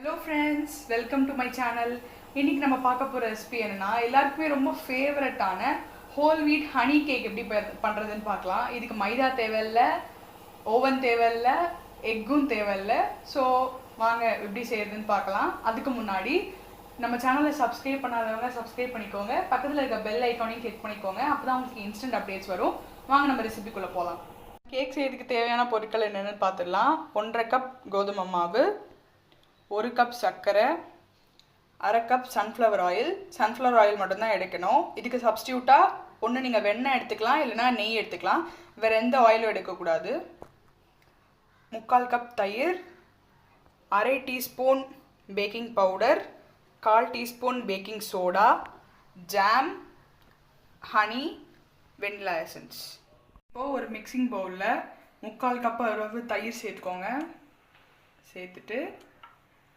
Hello friends, welcome to my channel. இன்றைக்கி நம்ம பார்க்க போகிற ரெசிபி என்னென்னா, எல்லாருக்குமே ரொம்ப ஃபேவரட்டான ஹோல் வீட் ஹனி கேக் எப்படி பண்ணுறதுன்னு பார்க்கலாம். இதுக்கு மைதா தேவையில்லை, ஓவன் தேவையில்லை, எக்கும் தேவையில்லை. ஸோ வாங்க எப்படி செய்கிறதுன்னு பார்க்கலாம். அதுக்கு முன்னாடி நம்ம சேனலை சப்ஸ்கிரைப் பண்ணாதவங்க சப்ஸ்கிரைப் பண்ணிக்கோங்க. பக்கத்தில் இருக்க பெல் ஐக்கானையும் கிளிக் பண்ணிக்கோங்க. அப்போ தான் உங்களுக்கு இன்ஸ்டன்ட் அப்டேட்ஸ் வரும். வாங்க நம்ம ரெசிபிக்குள்ளே போகலாம். கேக் செய்யறதுக்கு தேவையான பொருட்கள் என்னென்னு பார்த்துடலாம். 1.5 கப் கோதுமை மாவு, 1 கப் சர்க்கரை, 1/2 கப் சன்ஃப்ளவர் ஆயில் மட்டும்தான் எடுக்கணும். இதுக்கு சப்ஸ்டியூட்டாக ஒன்று நீங்கள் வெண்ணெய் எடுத்துக்கலாம், இல்லைனா நெய் எடுத்துக்கலாம். வேறு எந்த ஆயிலும் எடுக்கக்கூடாது. 3/4 கப் தயிர், 1/2 teaspoon baking powder, 1/4 teaspoon baking soda, jam, honey, vanilla essence. இப்போது ஒரு மிக்சிங் பவுலில் 3/4 கப் அளவு தயிர் சேர்த்துக்கோங்க. சேர்த்துட்டு